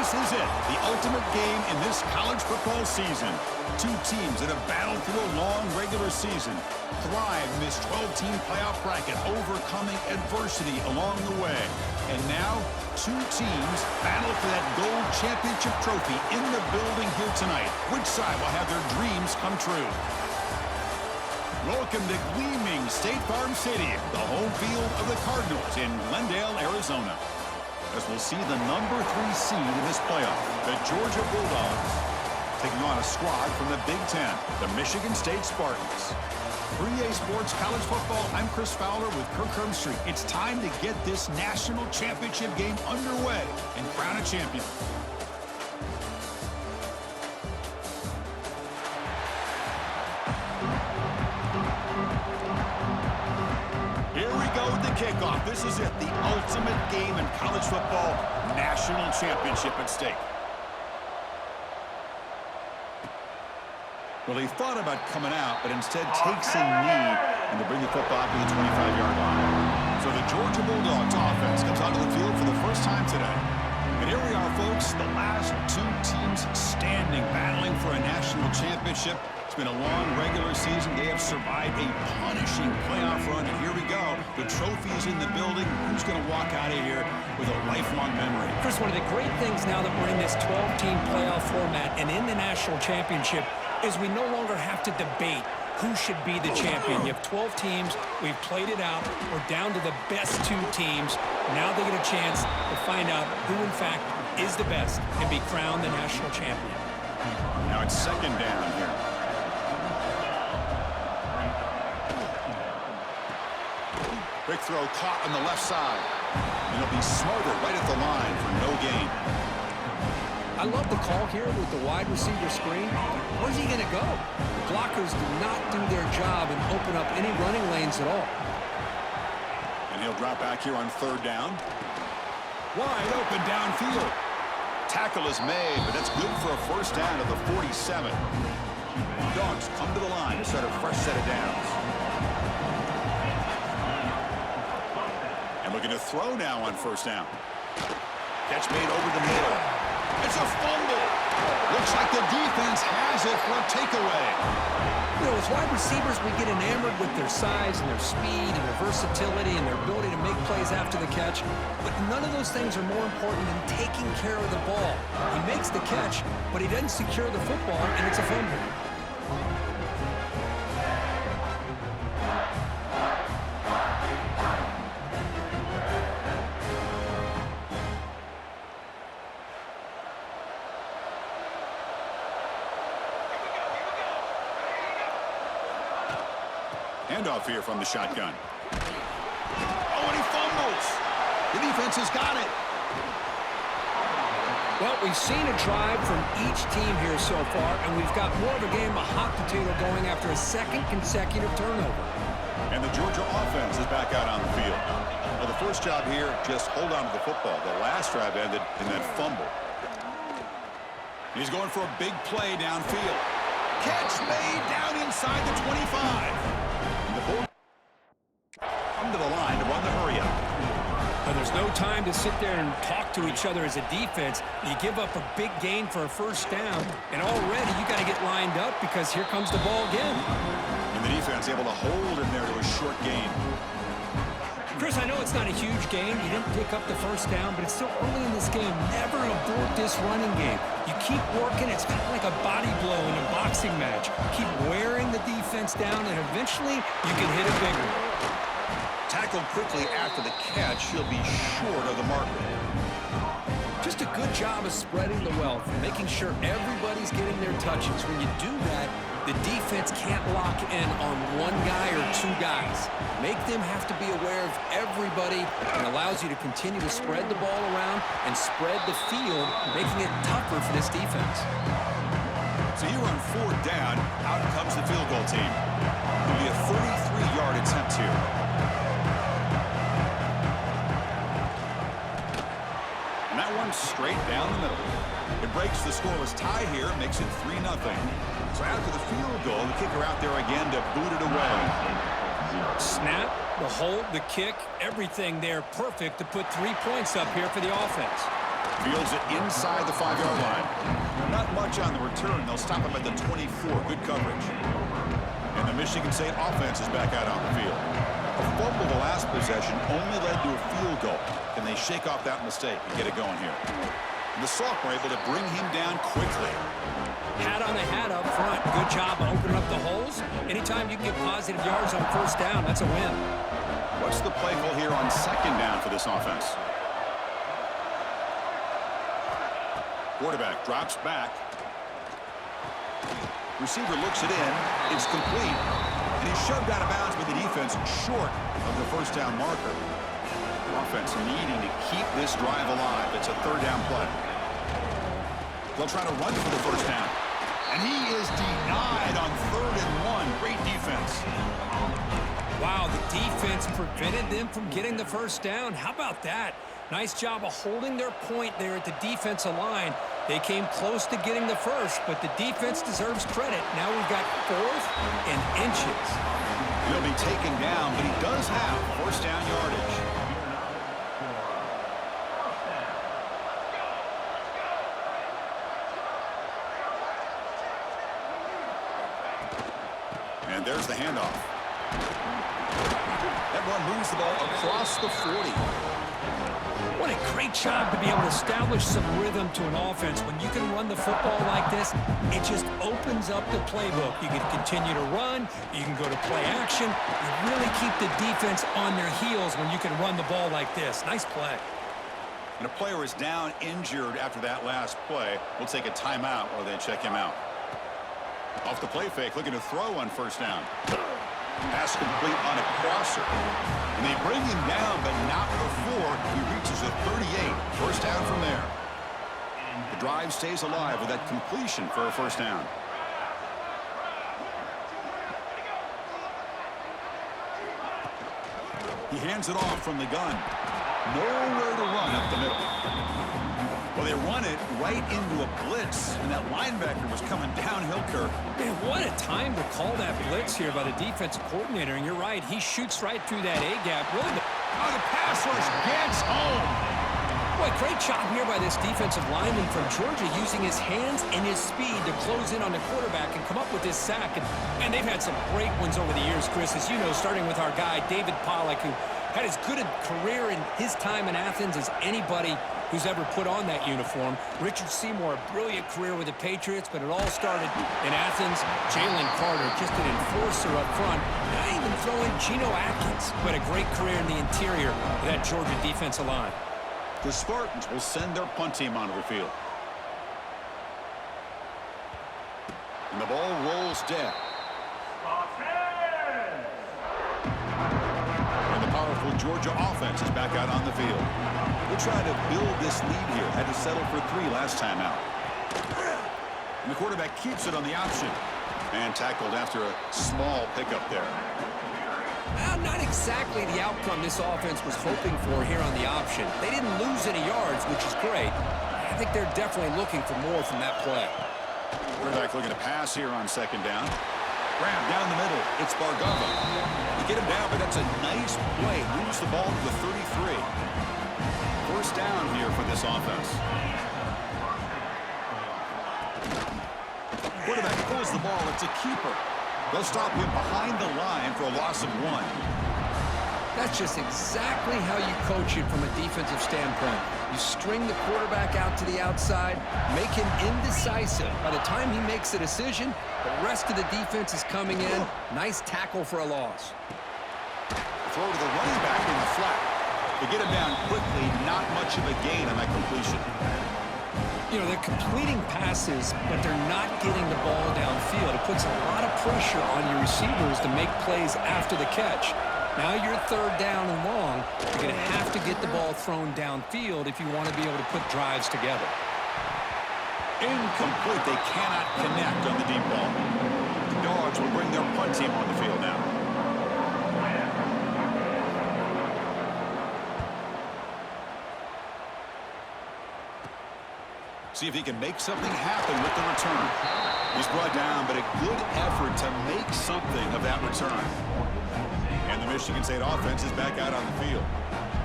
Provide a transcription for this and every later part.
This is it, the ultimate game in this college football season. Two teams that have battled through a long regular season, thrive in this 12-team playoff bracket, overcoming adversity along the way. And now, two teams battle for that gold championship trophy in the building here tonight. Which side will have their dreams come true? Welcome to gleaming State Farm Stadium, the home field of the Cardinals in Glendale, Arizona. As we'll see the number 3 seed in this playoff, the Georgia Bulldogs, taking on a squad from the Big Ten, the Michigan State Spartans. 3A Sports College Football, I'm Chris Fowler with Kirk Herbstreit. It's time to get this national championship game underway and crown a champion. Here we go with the kickoff. This is it, the ultimate game in college football, national championship at stake. Well, he thought about coming out, but instead takes a knee and to bring the football to the 25-yard line. So the Georgia Bulldogs offense comes onto the field for the first time today. And here we are, folks, the last two teams standing, battling for a national championship. It's been a long regular season. They have survived a punishing playoff run, and here we go. The trophy is in the building. Who's going to walk out of here with a lifelong memory? Chris, one of the great things now that we're in this 12-team playoff format and in the national championship is we no longer have to debate who should be the champion. You have 12 teams. We've played it out. We're down to the best 2 teams. Now they get a chance to find out who, in fact, is the best and be crowned the national champion. Now it's second down here. Quick throw caught on the left side. And he'll be smothered right at the line for no gain. I love the call here with the wide receiver screen. Where's he going to go? The blockers do not do their job and open up any running lanes at all. And he'll drop back here on third down. Wide open downfield. Tackle is made, but that's good for a first down at the 47. Dogs come to the line to start a fresh set of downs. And looking to throw now on first down. Catch made over the middle. It's a fumble. Looks like the defense has it for a takeaway. You know, as wide receivers, we get enamored with their size and their speed and their versatility and their ability to make plays after the catch. But none of those things are more important than taking care of the ball. He makes the catch, but he doesn't secure the football, and it's a fumble. Handoff here from the shotgun. Oh, and he fumbles. The defense has got it. Well, we've seen a drive from each team here so far, and we've got more of a game of hot potato going after a second consecutive turnover. And the Georgia offense is back out on the field. Well, the first job here, just hold on to the football. The last drive ended in that fumble. He's going for a big play downfield. Catch made down inside the 25. Come to the line to run the hurry-up. And there's no time to sit there and talk to each other as a defense. You give up a big gain for a first down, and already you got to get lined up because here comes the ball again. And the defense able to hold him there to a short gain. Chris, I know it's not a huge game. You didn't pick up the first down, but it's still early in this game. Never abort this running game. You keep working. It's kind of like a body blow in a boxing match. Keep wearing the defense down, and eventually you can hit it bigger. Tackled quickly after the catch. He'll be short of the marker. Just a good job of spreading the wealth, making sure everybody's getting their touches. When you do that, the defense can't lock in on one guy or 2 guys. Make them have to be aware of everybody, and allows you to continue to spread the ball around and spread the field, making it tougher for this defense. So here on fourth down, out comes the field goal team. It'll be a 33-yard attempt here. And that one straight down the middle. It breaks the scoreless tie here, makes it 3-0. So after the field goal, the kicker out there again to boot it away. Snap, the hold, the kick, everything there perfect to put 3 points up here for the offense. Fields it inside the 5-yard line. Not much on the return. They'll stop him at the 24. Good coverage. And the Michigan State offense is back out on the field. A fumble the last possession only led to a field goal. Can they shake off that mistake and get it going here? And the sophomore able to bring him down quickly. Hat on a hat up front. Good job opening up the holes. Anytime you can get positive yards on first down, that's a win. What's the play call here on second down for this offense? Quarterback drops back. Receiver looks it in. It's complete. And he's shoved out of bounds by the defense short of the first down marker. Offense needing to keep this drive alive. It's a third down play. They'll try to run for the first down. And he is denied on 3rd and 1. Great defense. Wow, the defense prevented them from getting the first down. How about that? Nice job of holding their point there at the defensive line. They came close to getting the first, but the defense deserves credit. Now we've got 4th and inches. He'll be taken down, but he does have first down yardage. And there's the handoff. That one moves the ball across the 40. What a great job to be able to establish some rhythm to an offense. When you can run the football like this, it just opens up the playbook. You can continue to run. You can go to play action. You really keep the defense on their heels when you can run the ball like this. Nice play. And a player is down injured after that last play. We'll take a timeout while they check him out. Off the play fake, looking to throw on first down. Pass complete on a crosser. And they bring him down, but not before he reaches a 38. First down from there. The drive stays alive with that completion for a first down. He hands it off from the gun. Nowhere to run up the middle. Well, they run it right into a blitz, and that linebacker was coming downhill, Kirk. Man, what a time to call that blitz here by the defensive coordinator. And you're right, he shoots right through that A-gap. Really, the pass rush gets home. Boy, great job here by this defensive lineman from Georgia using his hands and his speed to close in on the quarterback and come up with this sack. And they've had some great ones over the years, Chris, as you know, starting with our guy, David Pollack, who had as good a career in his time in Athens as anybody who's ever put on that uniform. Richard Seymour, a brilliant career with the Patriots, but it all started in Athens. Jalen Carter, just an enforcer up front. Not even throwing Geno Atkins, but a great career in the interior of that Georgia defensive line. The Spartans will send their punt team onto the field. And the ball rolls dead. And the powerful Georgia offense is back out on the field. We'll try to build this lead here. Had to settle for 3 last time out. And the quarterback keeps it on the option. And tackled after a small pickup there. Well, not exactly the outcome this offense was hoping for here on the option. They didn't lose any yards, which is great. I think they're definitely looking for more from that play. Quarterback looking to pass here on second down. Grab down the middle. It's Bargava. You get him down, but that's a nice play. Moves the ball to the 33. First down here for this offense. Quarterback pulls the ball. It's a keeper. They'll stop him behind the line for a loss of 1. That's just exactly how you coach it from a defensive standpoint. You string the quarterback out to the outside, make him indecisive. By the time he makes a decision, the rest of the defense is coming in. Nice tackle for a loss. Throw to the running back in the flat. To get him down quickly, not much of a gain on that completion. You know, they're completing passes, but they're not getting the ball downfield. It puts a lot of pressure on your receivers to make plays after the catch. Now you're third down and long. You're going to have to get the ball thrown downfield if you want to be able to put drives together. Incomplete. They cannot connect on the deep ball. The Dogs will bring their punt team on the field now. See if he can make something happen with the return. He's brought down, but a good effort to make something of that return. And the Michigan State offense is back out on the field.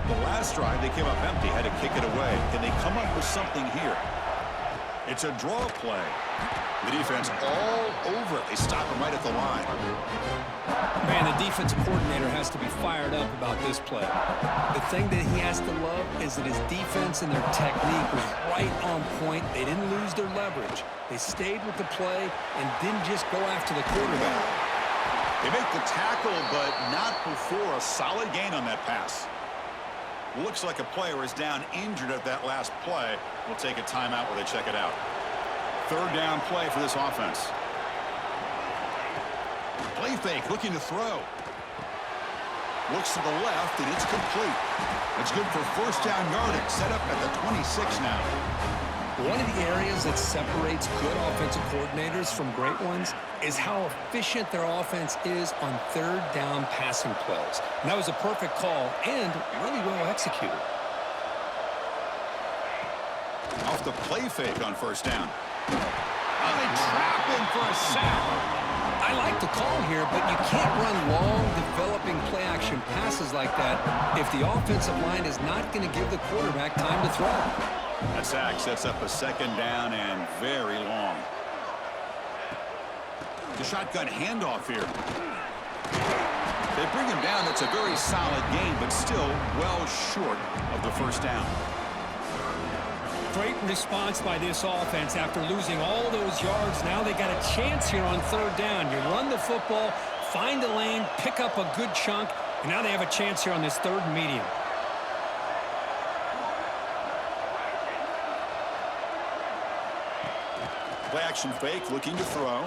The last drive, they came up empty, had to kick it away. Can they come up with something here? It's a draw play. The defense all over it. They stop him right at the line. Man, the defensive coordinator has to be fired up about this play. The thing that he has to love is that his defense and their technique was right on point. They didn't lose their leverage. They stayed with the play and didn't just go after the quarterback. They make the tackle, but not before a solid gain on that pass. Looks like a player is down injured at that last play. We'll take a timeout while they check it out. Third down play for this offense. Play fake, looking to throw. Looks to the left, and it's complete. It's good for first down yardage. Set up at the 26 now. One of the areas that separates good offensive coordinators from great ones is how efficient their offense is on third down passing plays. And that was a perfect call and really well executed. Off the play fake on first down. Oh, they trap him for a sack. I like the call here, but you can't run long, developing play-action passes like that if the offensive line is not going to give the quarterback time to throw. That sack sets up a second down and very long. The shotgun handoff here. They bring him down. That's a very solid gain, but still well short of the first down. Great response by this offense after losing all those yards. Now they got a chance here on third down. You run the football, find a lane, pick up a good chunk, and now they have a chance here on this third and medium. Play action fake, looking to throw.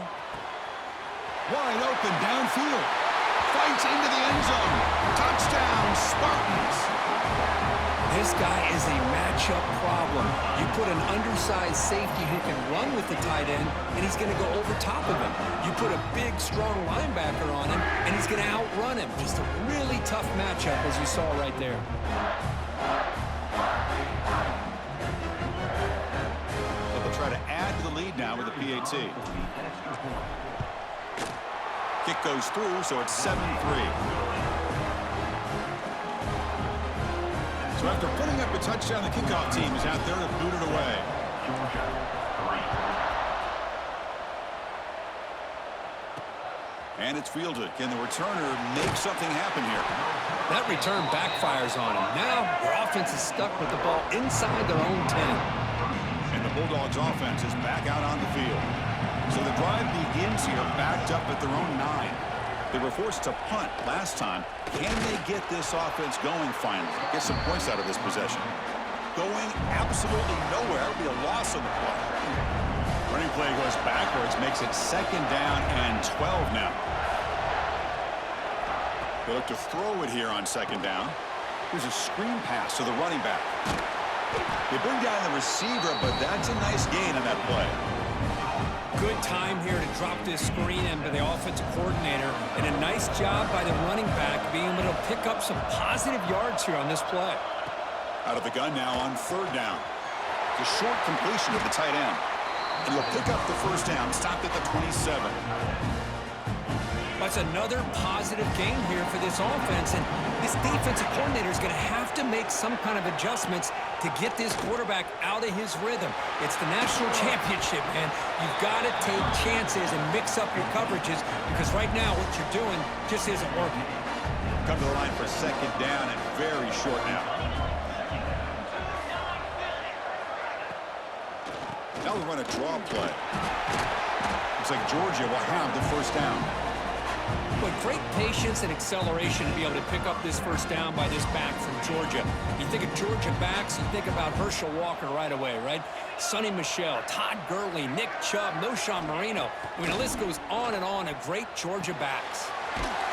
Wide open downfield. Fights into the end zone. Touchdown, Spartans. This guy is a matchup problem. You put an undersized safety who can run with the tight end, and he's going to go over top of him. You put a big, strong linebacker on him, and he's going to outrun him. Just a really tough matchup, as you saw right there. They'll try to add to the lead now with a PAT. Kick goes through, so it's 7-3. So after putting up a touchdown, the kickoff team is out there to boot it away. And it's fielded. Can the returner make something happen here? That return backfires on him. Now their offense is stuck with the ball inside their own 10. And the Bulldogs offense is back out on the field. So the drive begins here backed up at their own 9. They were forced to punt last time. Can they get this offense going finally? Get some points out of this possession. Going absolutely nowhere. It'll be a loss on the play. Running play goes backwards, makes it second down and 12 now. They look to throw it here on second down. Here's a screen pass to the running back. They bring down the receiver, but that's a nice gain on that play. Good time here to drop this screen in by the offensive coordinator, and a nice job by the running back being able to pick up some positive yards here on this play. Out of the gun now on third down. The short completion of the tight end. And he'll pick up the first down, stopped at the 27. That's another positive game here for this offense, and this defensive coordinator is going to have to make some kind of adjustments to get this quarterback out of his rhythm. It's the national championship, man. You've got to take chances and mix up your coverages, because right now what you're doing just isn't working. Come to the line for second down and very short now. Now we run a draw play. Looks like Georgia will have the first down. But great patience and acceleration to be able to pick up this first down by this back from Georgia. You think of Georgia backs, you think about Herschel Walker right away, right? Sonny Michel, Todd Gurley, Nick Chubb, Noshawn Marino. I mean, the list goes on and on of great Georgia backs.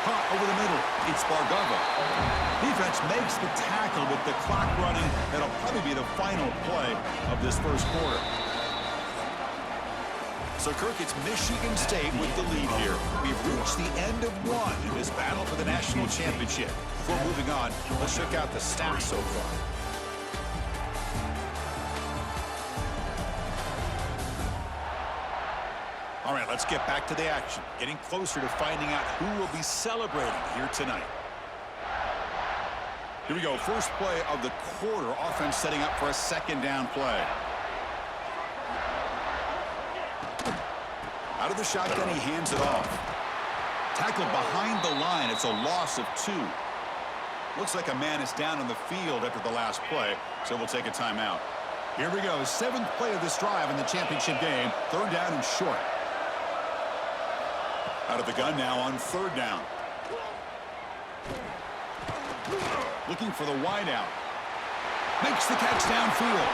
Hot over the middle. It's Bargava. Defense makes the tackle with the clock running. That'll probably be the final play of this first quarter. So, Kirk, it's Michigan State with the lead here. We've reached the end of one in this battle for the national championship. Before moving on, let's check out the stats so far. All right, let's get back to the action. Getting closer to finding out who will be celebrating here tonight. Here we go. First play of the quarter. Offense setting up for a second down play. Out of the shotgun, he hands it off. Tackled behind the line. It's a loss of 2. Looks like a man is down on the field after the last play, so we'll take a timeout. Here we go. 7th play of this drive in the championship game. 3rd down and short. Out of the gun now on 3rd down. Looking for the wideout. Makes the catch downfield.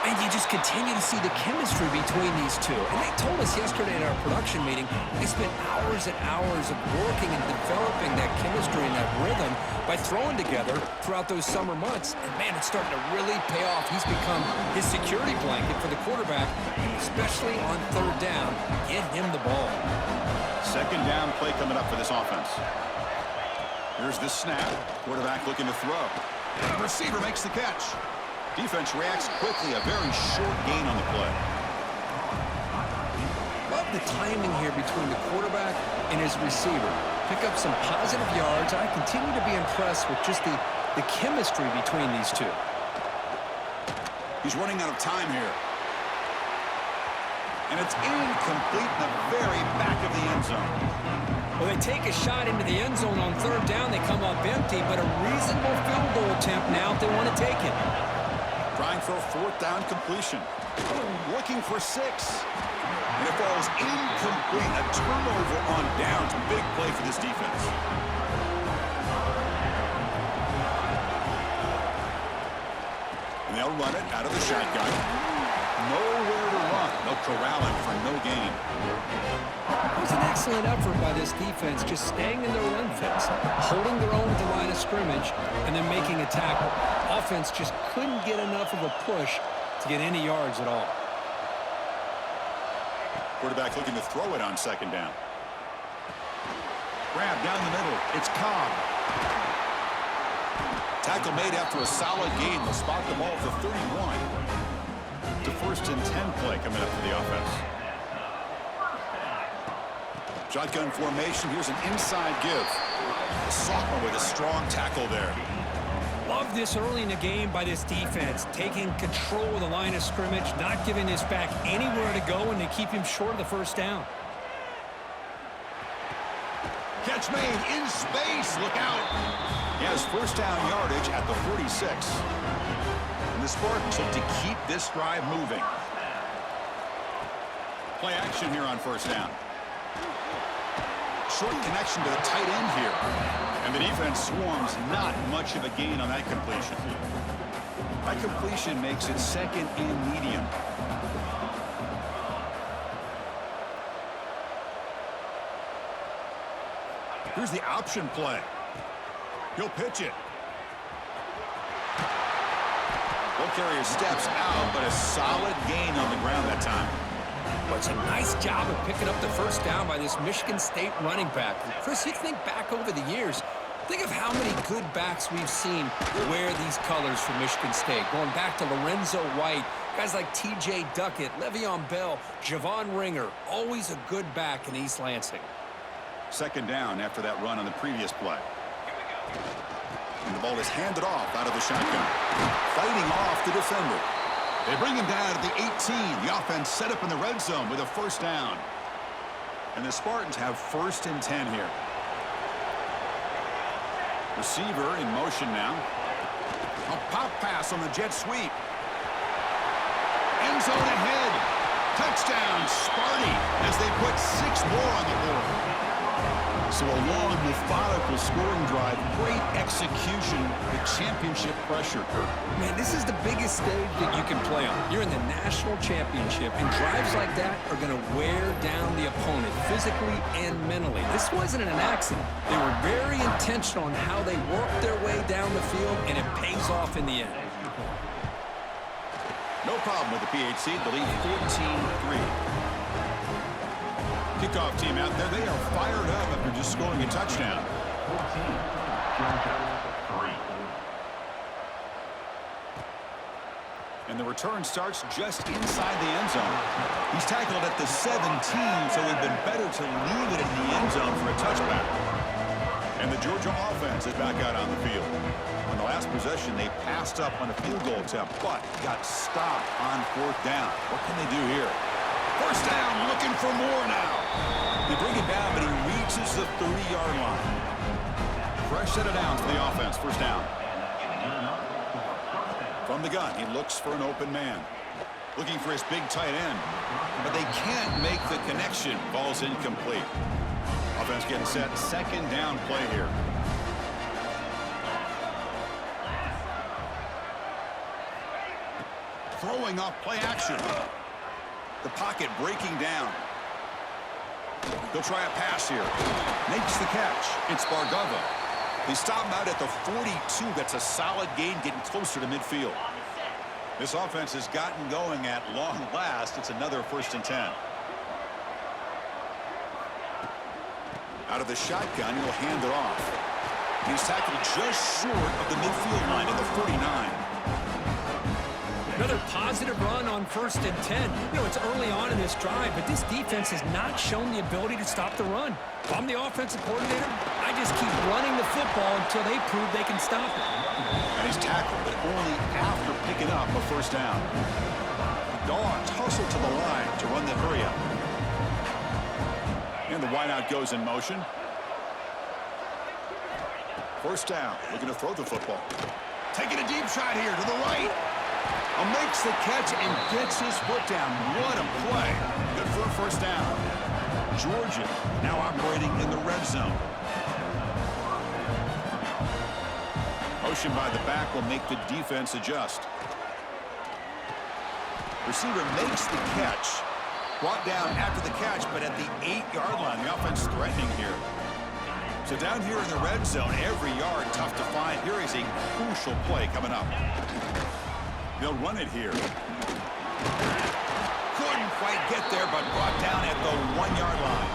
And you just continue to see the chemistry between these two. And they told us yesterday in our production meeting, they spent hours and hours of working and developing that chemistry and that rhythm by throwing together throughout those summer months. And, man, it's starting to really pay off. He's become his security blanket for the quarterback, and especially on 3rd down. Get him the ball. Second down play coming up for this offense. Here's the snap. Quarterback looking to throw. The receiver makes the catch. Defense reacts quickly. A very short gain on the play. Love the timing here between the quarterback and his receiver. Pick up some positive yards. I continue to be impressed with just the chemistry between these two. He's running out of time here. And it's incomplete in the very back of the end zone. Well, they take a shot into the end zone on 3rd down. They come up empty, but a reasonable field goal attempt now if they want to take it. Trying for a 4th down completion. Looking for 6. And it falls incomplete. A turnover on downs. Big play for this defense. And they'll run it out of the shotgun. Nowhere to run. They'll corral him for no gain. It was an excellent effort by this defense, just staying in their run fence, holding their own at the line of scrimmage, and then making a tackle. Offense just couldn't get enough of a push to get any yards at all. Quarterback looking to throw it on 2nd down. Grab down the middle. It's Cobb. Tackle made after a solid gain. They'll spot the ball at the 31. To 1st and 10 play coming up for the offense. Shotgun formation. Here's an inside give. Sophomore with a strong tackle there. Love this early in the game by this defense, taking control of the line of scrimmage, not giving this back anywhere to go, and they keep him short of the 1st down. Catch made in space. Look out. He has 1st down yardage at the 46. And the Spartans hope to keep this drive moving. Play action here on 1st down. Short connection to the tight end here. And the defense swarms. Not much of a gain on that completion. That completion makes it 2nd and medium. Here's the option play. He'll pitch it. Ball carrier steps out, but a solid gain on the ground that time. But it's a nice job of picking up the 1st down by this Michigan State running back. Chris, you think back over the years, think of how many good backs we've seen wear these colors for Michigan State. Going back to Lorenzo White, guys like T.J. Duckett, Le'Veon Bell, Javon Ringer, always a good back in East Lansing. 2nd down after that run on the previous play. And the ball is handed off out of the shotgun. Fighting off the defender. They bring him down at the 18. The offense set up in the red zone with a 1st down. And the Spartans have 1st and 10 here. Receiver in motion now. A pop pass on the jet sweep. End zone ahead. Touchdown, Sparty, as they put 6 more on the board. So a long, methodical scoring drive, great execution, the championship pressure. Man, this is the biggest stage that you can play on. You're in the national championship, and drives like that are going to wear down the opponent physically and mentally. This wasn't an accident. They were very intentional on how they worked their way down the field, and it pays off in the end. No problem with the PHC. The lead 14-3. Kickoff team out there. They are fired up after just scoring a touchdown. 14, Georgia 3. And the return starts just inside the end zone. He's tackled at the 17, so it would have been better to leave it in the end zone for a touchback. And the Georgia offense is back out on the field. On the last possession, they passed up on a field goal attempt, but got stopped on 4th down. What can they do here? First down, looking for more now. They bring it down, but he reaches the 30-yard line. Fresh set of downs for the offense. First down. From the gun, he looks for an open man. Looking for his big tight end, but they can't make the connection. Ball's incomplete. Offense getting set. Second down play here. Throwing off play action. The pocket breaking down. They'll try a pass here. Makes the catch. It's Bargava. They stop him out at the 42. That's a solid gain, getting closer to midfield. This offense has gotten going at long last. It's another 1st and 10. Out of the shotgun, he'll hand it off. He's tackled just short of the midfield line at the 49. Another positive run on 1st and 10. You know, it's early on in this drive, but this defense has not shown the ability to stop the run. If I'm the offensive coordinator, I just keep running the football until they prove they can stop it. And he's tackled, but only after picking up a 1st down. The Dogs hustle to the line to run the hurry up. And the wideout goes in motion. 1st down, looking to throw the football. Taking a deep shot here to the right. Makes the catch and gets his foot down. What a play. Good for a 1st down. Georgia now operating in the red zone. Motion by the back will make the defense adjust. Receiver makes the catch. Brought down after the catch, but at the 8-yard line. The offense threatening here. So down here in the red zone, every yard tough to find. Here is a crucial play coming up. They'll run it here. Couldn't quite get there, but brought down at the 1-yard line.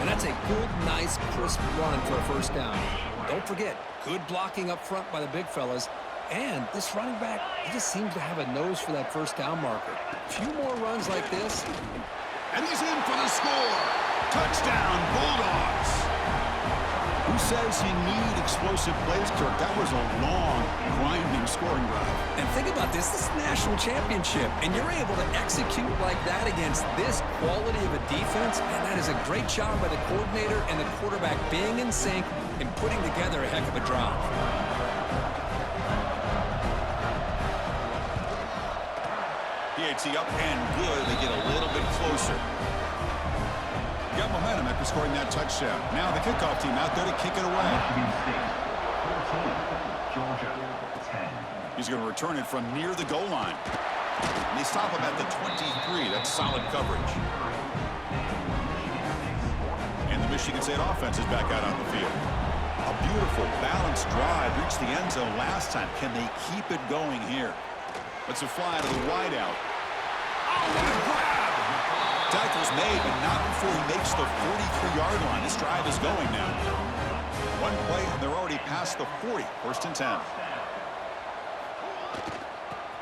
And that's a good, nice, crisp run for a 1st down. Don't forget, good blocking up front by the big fellas. And this running back, he just seems to have a nose for that 1st down marker. A few more runs like this. And he's in for the score. Touchdown, Bulldogs. Who says you need explosive plays, Kirk? That was a long, grinding scoring drive. And think about this. This is a national championship, and you're able to execute like that against this quality of a defense, and that is a great job by the coordinator and the quarterback being in sync and putting together a heck of a drive. PAT up and good. They get a little bit closer. Got momentum after scoring that touchdown. Now the kickoff team out there to kick it away. Georgia 10. He's going to return it from near the goal line. And they stop him at the 23. That's solid coverage. And the Michigan State offense is back out on the field. A beautiful, balanced drive. Reached the end zone last time. Can they keep it going here? Let's a fly to the wideout. Oh, what a grab! Tackle's made, but not before he makes the 43-yard line. This drive is going now. One play, and they're already past the 40. 1st and 10.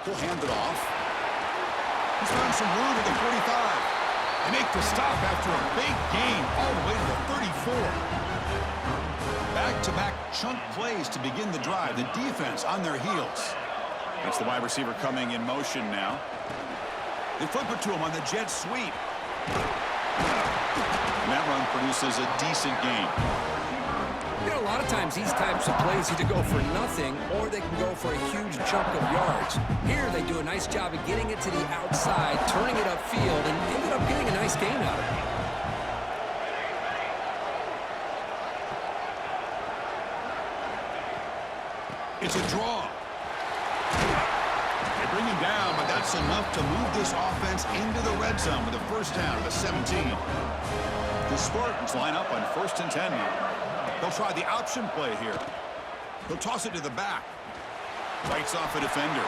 He'll hand it off. He's found some room at the 45. They make the stop after a big gain all the way to the 34. Back-to-back chunk plays to begin the drive. The defense on their heels. It's the wide receiver coming in motion now. They flip it to him on the jet sweep. And that run produces a decent gain. You know, a lot of times these types of plays either go for nothing or they can go for a huge chunk of yards. Here they do a nice job of getting it to the outside, turning it upfield, and ended up getting a nice gain out of it. It's a draw. They bring him down, but that's enough to move this offense into the red zone with a 1st down at the 17. The Spartans line up on 1st and 10 now. They'll try the option play here. They'll toss it to the back. Fights off a defender.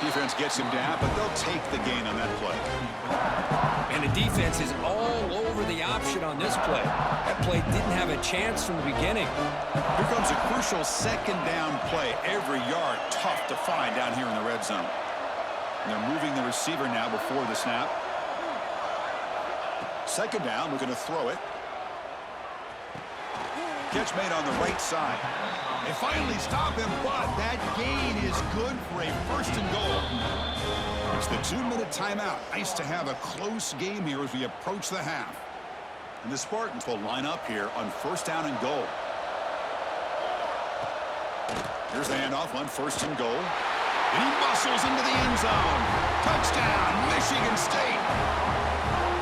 Defense gets him down, but they'll take the gain on that play. And the defense is all over the option on this play. That play didn't have a chance from the beginning. Here comes a crucial 2nd down play. Every yard tough to find down here in the red zone. And they're moving the receiver now before the snap. 2nd down, we're going to throw it. Catch made on the right side. They finally stop him, but that gain is good for a first and goal. It's the 2-minute timeout. Nice to have a close game here as we approach the half. And the Spartans will line up here on first down and goal. Here's the handoff on first and goal. And he muscles into the end zone. Touchdown, Michigan State.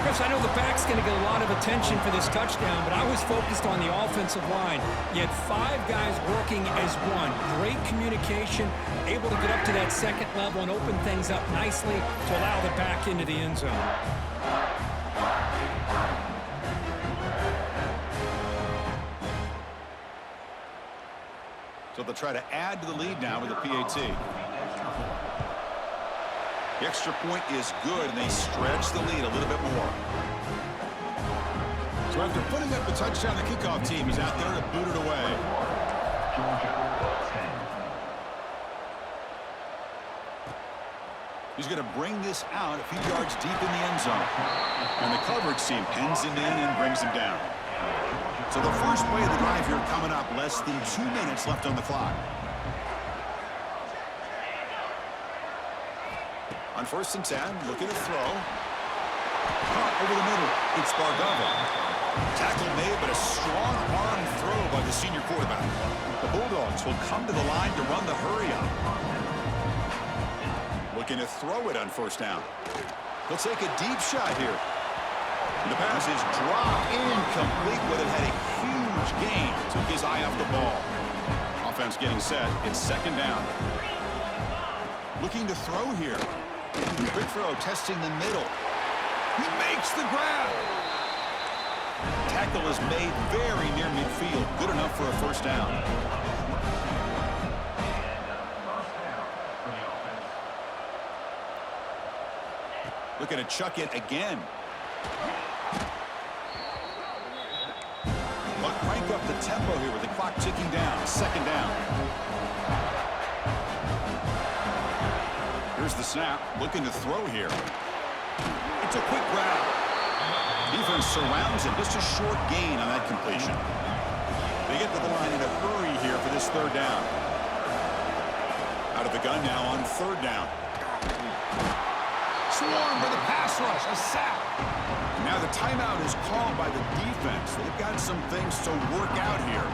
Chris, I know the back's going to get a lot of attention for this touchdown, but I was focused on the offensive line. You had 5 guys working as one. Great communication, able to get up to that second level and open things up nicely to allow the back into the end zone. So they'll try to add to the lead now with the PAT. The extra point is good, and they stretch the lead a little bit more. So after putting up the touchdown, the kickoff team is out there to boot it away. He's going to bring this out a few yards deep in the end zone. And the coverage team pins him in and brings him down. So the first play of the drive here coming up, less than 2 minutes left on the clock. On first and 10, looking to throw. Caught over the middle. It's Bargava. Tackle made, but a strong arm throw by the senior quarterback. The Bulldogs will come to the line to run the hurry up. Looking to throw it on first down. He'll take a deep shot here. And the pass is dropped incomplete, but it had a huge gain. Took his eye off the ball. Offense getting set. It's second down. Looking to throw here. Quick throw, testing the middle. He makes the grab. Tackle is made very near midfield. Good enough for a first down. Looking to chuck it again. But crank up the tempo here with the clock ticking down. Second down. Here's the snap. Looking to throw here. It's a quick grab. Defense surrounds him. Just a short gain on that completion. They get to the line in a hurry here for this third down. Out of the gun now on third down. Swarmed by the pass rush. A sack. Now the timeout is called by the defense. They've got some things to work out here.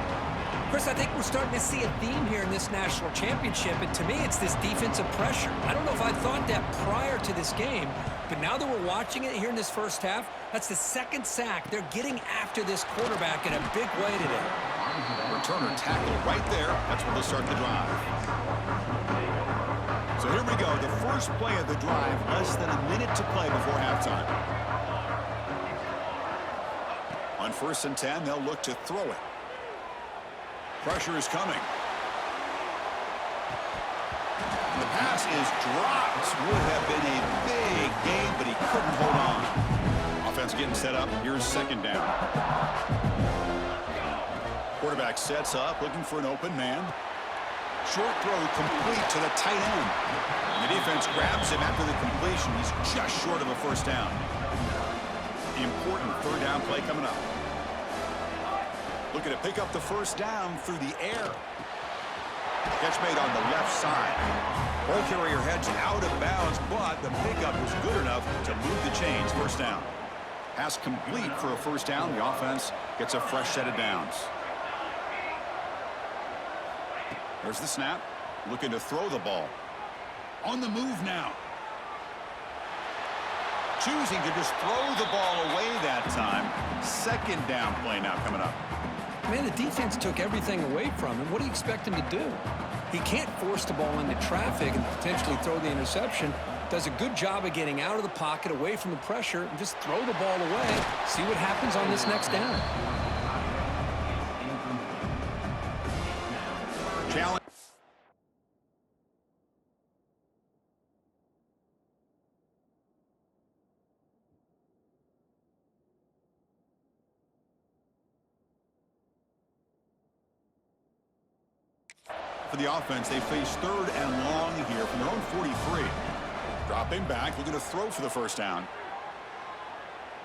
Chris, I think we're starting to see a theme here in this national championship, and to me, it's this defensive pressure. I don't know if I thought that prior to this game, but now that we're watching it here in this first half, that's the second sack. They're getting after this quarterback in a big way today. Returner tackle right there. That's where they'll start the drive. So here we go. The first play of the drive, less than a minute to play before halftime. On first and 10, they'll look to throw it. Pressure is coming. The pass is dropped. Would have been a big gain, but he couldn't hold on. Offense getting set up. Here's second down. Quarterback sets up, looking for an open man. Short throw complete to the tight end. And the defense grabs him after the completion. He's just short of a first down. The important third down play coming up. Looking to pick up the first down through the air. Catch made on the left side. Ball carrier heads out of bounds, but the pickup was good enough to move the chains. First down. Pass complete for a first down. The offense gets a fresh set of downs. There's the snap. Looking to throw the ball. On the move now. Choosing to just throw the ball away that time. Second down play now coming up. Man, the defense took everything away from him. What do you expect him to do? He can't force the ball into traffic and potentially throw the interception. Does a good job of getting out of the pocket, away from the pressure, and just throw the ball away. See what happens on this next down. Challenge. For the offense, they face third and long here from their own 43. Dropping back, looking to throw for the first down.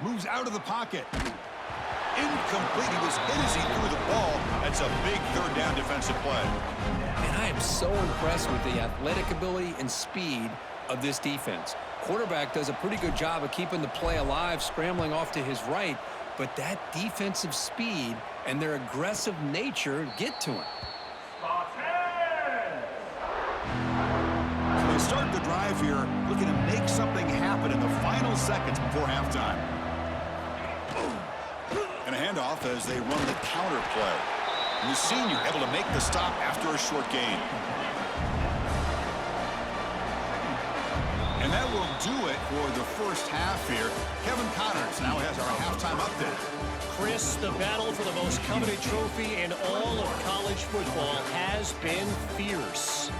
Moves out of the pocket. incomplete. He was hit as he threw the ball. That's a big third down defensive play. And I am so impressed with the athletic ability and speed of this defense. Quarterback does a pretty good job of keeping the play alive, scrambling off to his right, but that defensive speed and their aggressive nature get to him. So they start the drive here, looking to make something happen in the final seconds before halftime. And a handoff as they run the counter play. And the senior able to make the stop after a short gain. And that will do it for the first half here. Kevin Connors now has our halftime update. Chris, the battle for the most coveted trophy in all of college football has been fierce.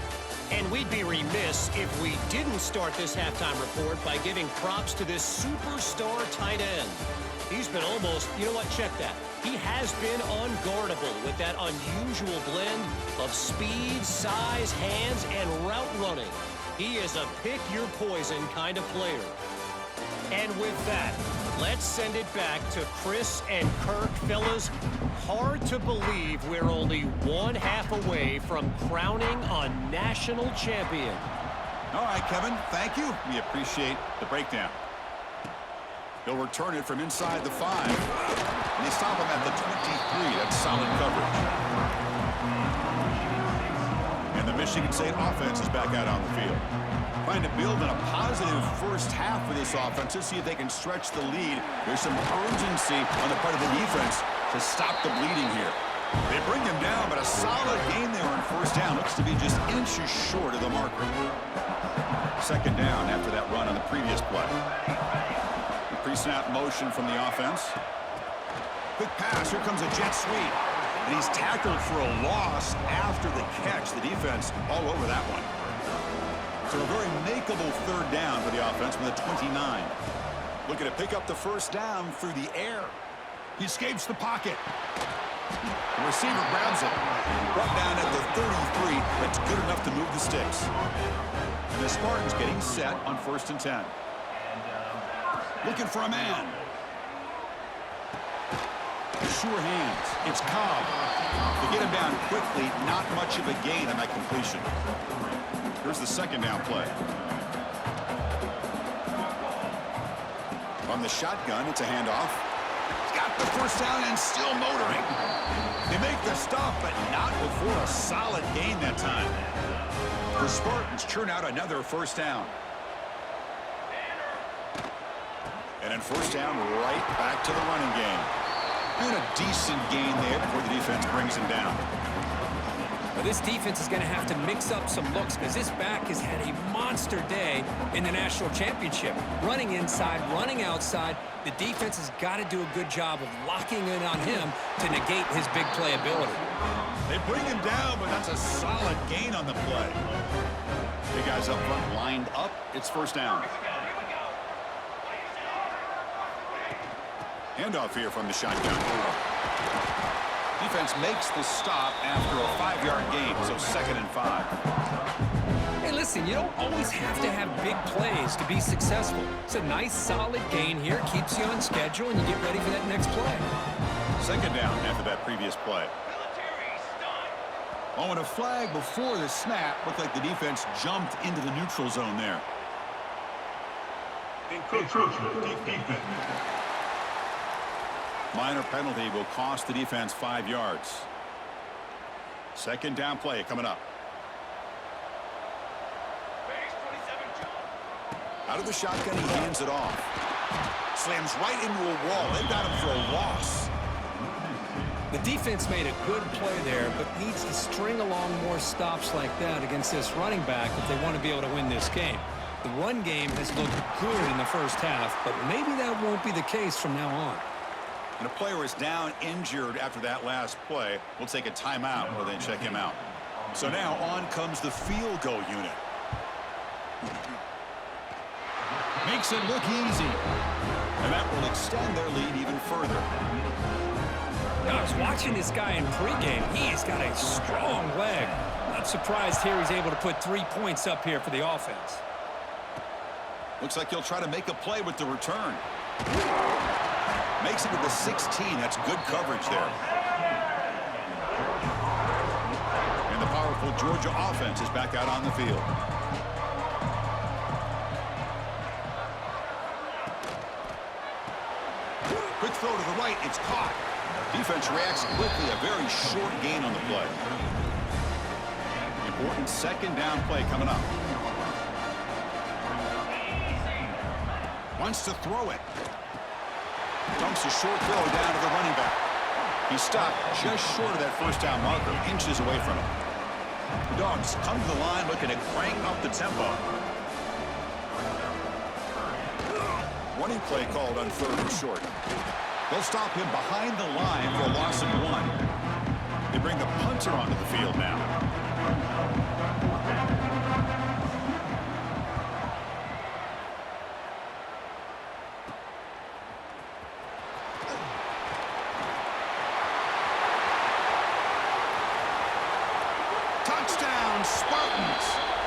And we'd be remiss if we didn't start this halftime report by giving props to this superstar tight end. He's been almost, you know what, check that. He has been unguardable with that unusual blend of speed, size, hands, and route running. He is a pick-your-poison kind of player. And with that, let's send it back to Chris and Kirk. Fellas, hard to believe we're only one half away from crowning a national champion. All right, Kevin, thank you. We appreciate the breakdown. He'll return it from inside the 5. And they stop him at the 23. That's solid coverage. And the Michigan State offense is back out on the field. Trying to build in a positive first half for this offense to see if they can stretch the lead. There's some urgency on the part of the defense to stop the bleeding here. They bring him down, but a solid gain there on first down. Looks to be just inches short of the marker. Second down after that run on the previous play. Pre-snap motion from the offense. Quick pass. Here comes a jet sweep. And he's tackled for a loss after the catch. The defense all over that one. So a very makeable third down for the offense with a 29. Looking to pick up the first down through the air. He escapes the pocket. The receiver grabs it. Brought down at the 33. That's good enough to move the sticks. And the Spartans getting set on 1st and 10. Looking for a man. Sure hands. It's Cobb. They get him down quickly. Not much of a gain on that completion. Here's the second down play. On the shotgun, it's a handoff. He's got the first down and still motoring. They make the stop, but not before a solid gain that time. The Spartans churn out another first down. And then first down right back to the running game. And a decent gain there before the defense brings him down. Well, this defense is going to have to mix up some looks because this back has had a monster day in the national championship. Running inside, running outside. The defense has got to do a good job of locking in on him to negate his big play ability. They bring him down, but that's a solid gain on the play. The guys up front lined up. It's first down. Handoff here from the shotgun. Defense makes the stop after a 5-yard gain, so 2nd and 5. Hey, listen, you don't always have to have big plays to be successful. It's a nice, solid gain here. Keeps you on schedule, and you get ready for that next play. Second down after that previous play. Oh, and a flag before the snap. Looked like the defense jumped into the neutral zone there. Defense. Minor penalty will cost the defense 5 yards. Second down play coming up. Out of the shotgun, he hands it off. Slams right into a wall. They've got him for a loss. The defense made a good play there, but needs to string along more stops like that against this running back if they want to be able to win this game. The run game has looked good in the first half, but maybe that won't be the case from now on. And a player is down injured after that last play. We'll take a timeout or then check him out. So now on comes the field goal unit. Makes it look easy. And that will extend their lead even further. Now, I was watching this guy in pregame. He's got a strong leg. Not surprised here he's able to put 3 points up here for the offense. Looks like he'll try to make a play with the return. Makes it to the 16. That's good coverage there. And the powerful Georgia offense is back out on the field. Quick throw to the right. It's caught. Defense reacts quickly. A very short gain on the play. Important second down play coming up. Wants to throw it. Dumps a short throw down to the running back. He stopped just short of that first down marker, inches away from it. The Dogs come to the line looking to crank up the tempo. Running play called on third and short. They'll stop him behind the line for a loss of 1. They bring the punter onto the field now. Touchdown, Spartans!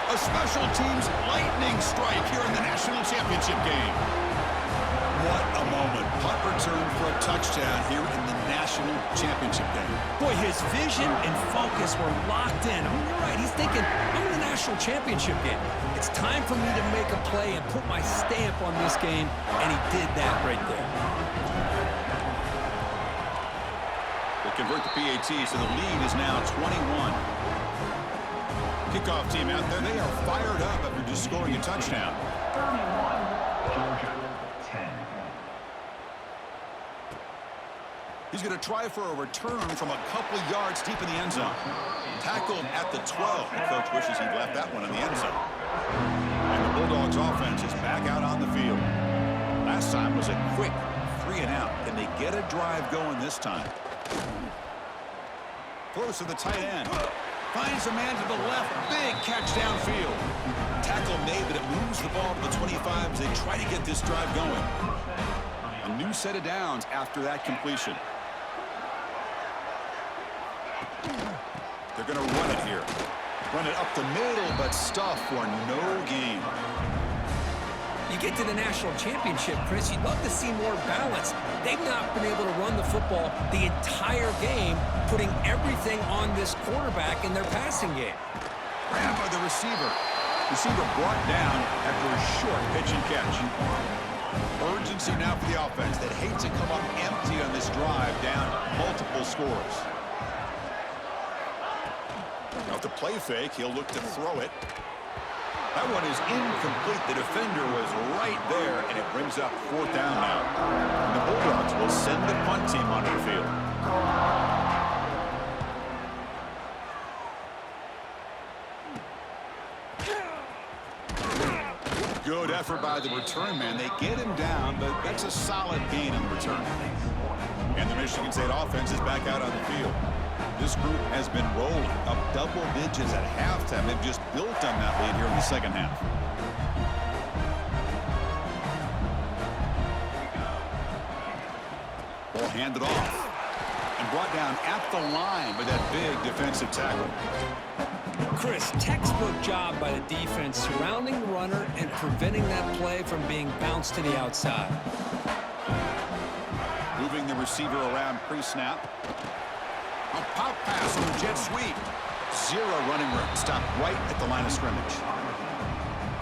A special teams lightning strike here in the national championship game. What a moment. Punt return for a touchdown here in the national championship game. Boy, his vision and focus were locked in. I mean, you're right. He's thinking, I'm in the national championship game. It's time for me to make a play and put my stamp on this game, and he did that right there. They convert the PAT, so the lead is now 21. Kickoff team out there, they are fired up after just scoring a touchdown. 31, Georgia, 10. He's going to try for a return from a couple of yards deep in the end zone. Tackled at the 12. The coach wishes he'd left that one in the end zone. And the Bulldogs offense is back out on the field. Last time was a quick 3 and out. Can they get a drive going this time? Close to the tight end. Finds a man to the left. Big catch downfield. Tackle made, but it moves the ball to the 25 as they try to get this drive going. A new set of downs after that completion. They're going to run it here. Run it up the middle, but stuff for no gain. You get to the national championship, Chris, you'd love to see more balance. They've not been able to run the football the entire game, putting everything on this quarterback in their passing game. Grabbed by the receiver. Receiver brought down after a short pitch and catch. Urgency now for the offense that hates to come up empty on this drive, down multiple scores. Now with the play fake, he'll look to throw it. That one is incomplete. The defender was right there, and it brings up 4th down now. And the Bulldogs will send the punt team onto the field. Good effort by the return man. They get him down, but that's a solid gain on the return. And the Michigan State offense is back out on the field. This group has been rolling up double digits at halftime. They've just built on that lead here in the second half. Ball handed off and brought down at the line with that big defensive tackle. Chris, textbook job by the defense surrounding the runner and preventing that play from being bounced to the outside. Moving the receiver around pre-snap. A pop pass on the jet sweep. 0 running room. Stopped right at the line of scrimmage.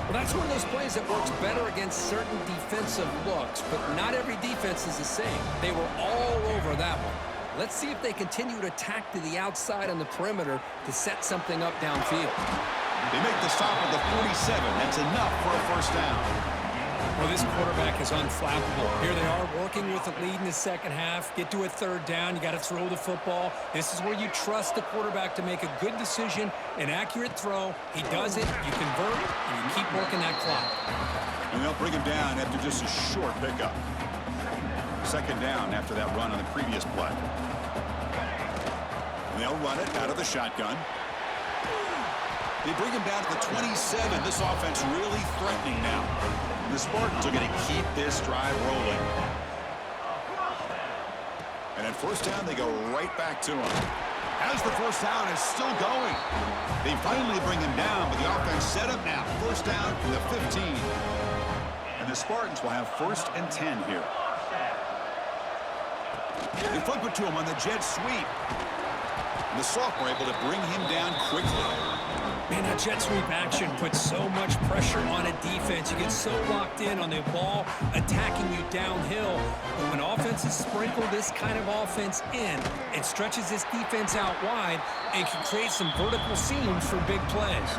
Well, that's one of those plays that works better against certain defensive looks, but not every defense is the same. They were all over that one. Let's see if they continue to attack to the outside on the perimeter to set something up downfield. They make the stop at the 47. That's enough for a first down. Well, this quarterback is unflappable. Here they are working with the lead in the second half. Get to a 3rd down. You got to throw the football. This is where you trust the quarterback to make a good decision, an accurate throw. He does it, you convert, and you keep working that clock. And they'll bring him down after just a short pickup. 2nd down after that run on the previous play. And they'll run it out of the shotgun. They bring him down to the 27. This offense really threatening now. The Spartans are going to keep this drive rolling. And at 1st down, they go right back to him. As the 1st down is still going. They finally bring him down, but the offense set up now. 1st down from the 15. And the Spartans will have 1st and 10 here. They flip it to him on the jet sweep. And the sophomore able to bring him down quickly. Man, that jet sweep action puts so much pressure on a defense. You get so locked in on the ball attacking you downhill. But when offenses sprinkle this kind of offense in, it stretches this defense out wide and can create some vertical seams for big plays.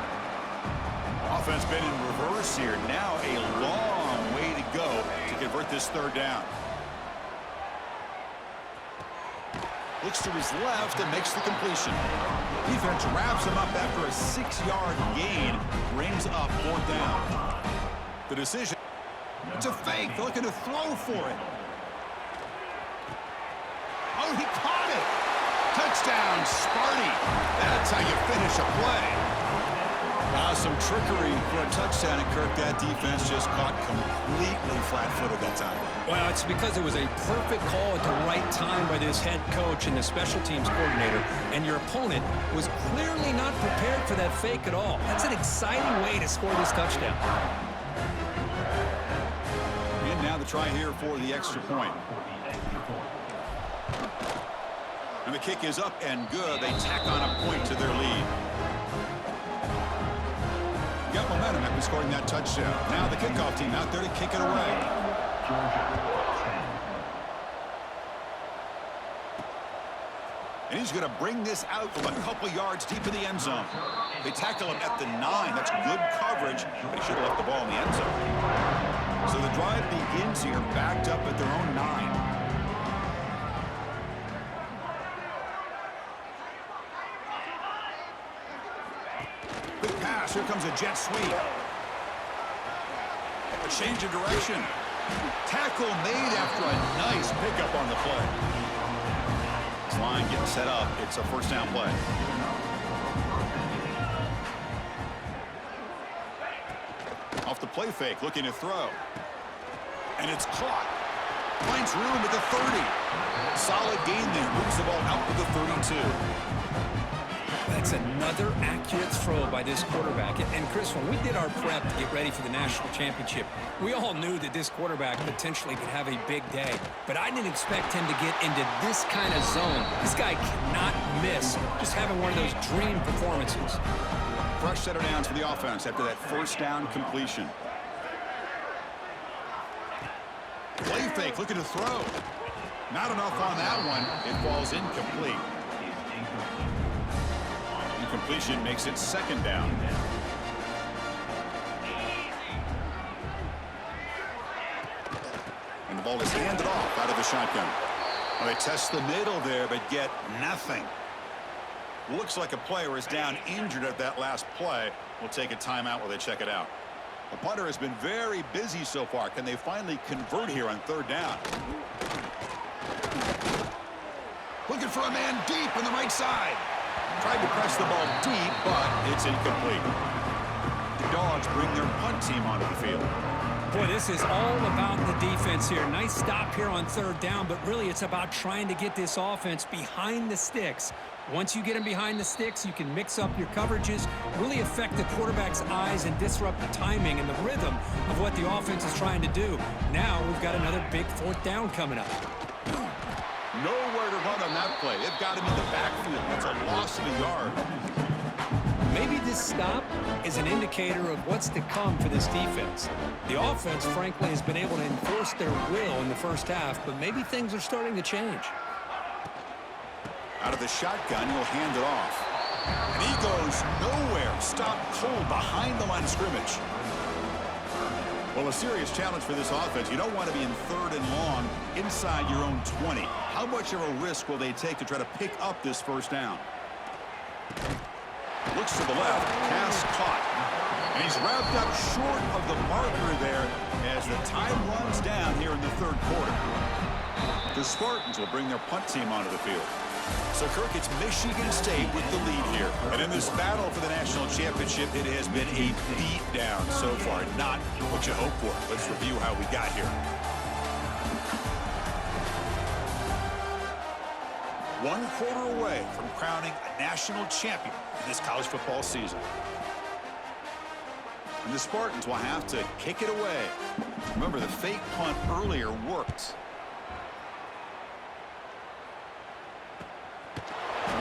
Offense been in reverse here. Now a long way to go to convert this third down. Looks to his left and makes the completion. Defense wraps him up after a 6-yard gain. Brings up fourth down. The decision. It's a fake. They're looking to throw for it. Oh, he caught it. Touchdown, Sparty. That's how you finish a play. Some trickery for a touchdown, and Kirk, that defense just caught completely flat-footed that time. Well, it's because it was a perfect call at the right time by this head coach and the special teams coordinator, and your opponent was clearly not prepared for that fake at all. That's an exciting way to score this touchdown. And now the try here for the extra point. And the kick is up and good. They tack on a point to their lead. Got momentum after scoring that touchdown. Now the kickoff team out there to kick it away. And he's going to bring this out from a couple yards deep in the end zone. They tackle him at the 9. That's good coverage, but he should have left the ball in the end zone. So the drive begins here backed up at their own 9. Here comes a jet sweep. A change of direction. Tackle made after a nice pickup on the play. This line getting set up. It's a first down play. Off the play fake, looking to throw. And it's caught. Finds room at the 30. Solid gain there. Moves the ball out to the 32. That's another accurate throw by this quarterback. And Chris, when we did our prep to get ready for the national championship, we all knew that this quarterback potentially could have a big day. But I didn't expect him to get into this kind of zone. This guy cannot miss. Just having one of those dream performances. Fresh set of downs for the offense after that first down completion. Play fake, looking to throw. Not enough on that one. It falls incomplete. Completion makes it second down. And the ball is handed off out of the shotgun. Well, they test the middle there, but get nothing. Looks like a player is down injured at that last play. We'll take a timeout while they check it out. The punter has been very busy so far. Can they finally convert here on third down? Looking for a man deep on the right side. Tried to press the ball deep, but it's incomplete. The Dogs bring their punt team onto the field. Boy, this is all about the defense here. Nice stop here on third down, but really it's about trying to get this offense behind the sticks. Once you get them behind the sticks, you can mix up your coverages, really affect the quarterback's eyes and disrupt the timing and the rhythm of what the offense is trying to do. Now we've got another big fourth down coming up. Nowhere to run on that play. They've got him in the backfield. It's a loss of a yard. Maybe this stop is an indicator of what's to come for this defense. The offense, frankly, has been able to enforce their will in the first half, but maybe things are starting to change. Out of the shotgun, he'll hand it off. And he goes nowhere. Stopped cold behind the line of scrimmage. Well, a serious challenge for this offense. You don't want to be in third and long inside your own 20. How much of a risk will they take to try to pick up this first down? Looks to the left. Pass caught. And he's wrapped up short of the marker there as the time runs down here in the third quarter. The Spartans will bring their punt team onto the field. So, Kirk, it's Michigan State with the lead here. And in this battle for the national championship, it has been a beatdown so far. Not what you hoped for. Let's review how we got here. 1 quarter away from crowning a national champion in this college football season. And the Spartans will have to kick it away. Remember, the fake punt earlier worked.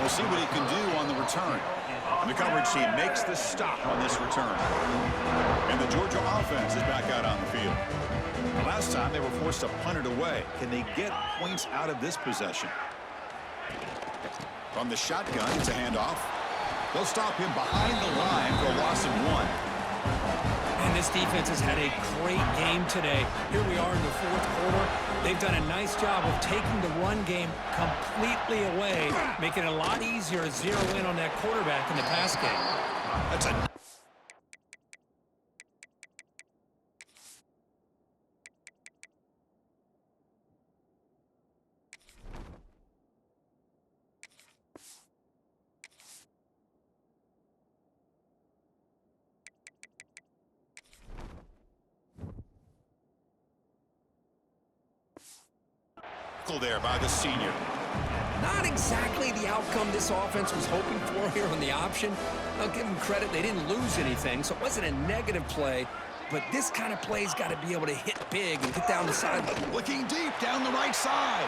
We'll see what he can do on the return. And the coverage team makes the stop on this return. And the Georgia offense is back out on the field. The last time they were forced to punt it away. Can they get points out of this possession? From the shotgun, it's a handoff. They'll stop him behind the line for a loss of 1. And this defense has had a great game today. Here we are in the fourth quarter. They've done a nice job of taking the run game completely away, making it a lot easier to zero in on that quarterback in the pass game. That's a there by the senior. Not exactly the outcome this offense was hoping for here on the option. I'll give them credit. They didn't lose anything, so it wasn't a negative play. But this kind of play's got to be able to hit big and get down the sideline. Looking deep down the right side.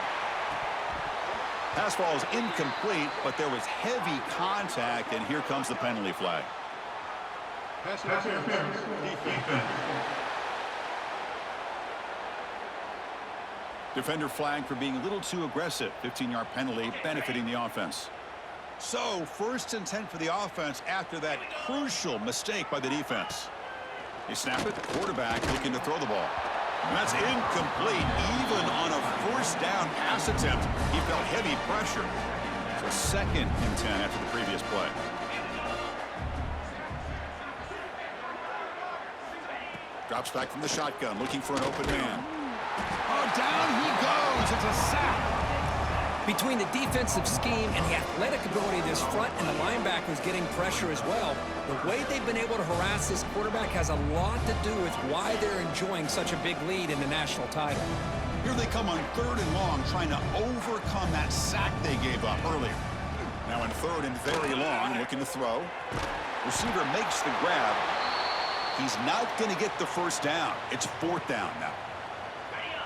Pass ball is incomplete, but there was heavy contact, and here comes the penalty flag. Pass interference. Defense. Defender flagged for being a little too aggressive. 15-yard penalty benefiting the offense. So, first and 10 for the offense after that crucial mistake by the defense. They snap it. Quarterback looking to throw the ball. And that's incomplete. Even on a first down pass attempt, he felt heavy pressure. So, second and 10 after the previous play. Drops back from the shotgun, looking for an open man. Oh, down he goes. It's a sack. Between the defensive scheme and the athletic ability of this front and the linebackers getting pressure as well, the way they've been able to harass this quarterback has a lot to do with why they're enjoying such a big lead in the national title. Here they come on 3rd and long, trying to overcome that sack they gave up earlier. Now in 3rd and very long, looking to throw. Receiver makes the grab. He's not going to get the first down. It's 4th down now.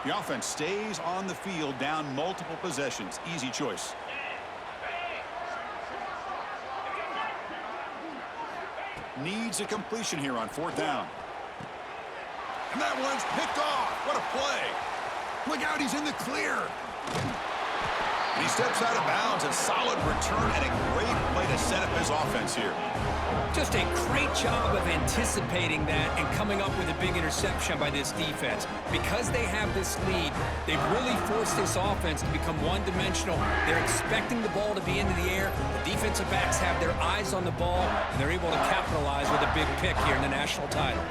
The offense stays on the field, down multiple possessions. Easy choice. Needs a completion here on 4th down. And that one's picked off. What a play. Look out, he's in the clear. And he steps out of bounds. A solid return and a great play to set up his offense here. Just a great job of anticipating that and coming up with a big interception by this defense. Because they have this lead, they've really forced this offense to become one-dimensional. They're expecting the ball to be into the air. The defensive backs have their eyes on the ball, and they're able to capitalize with a big pick here in the national title.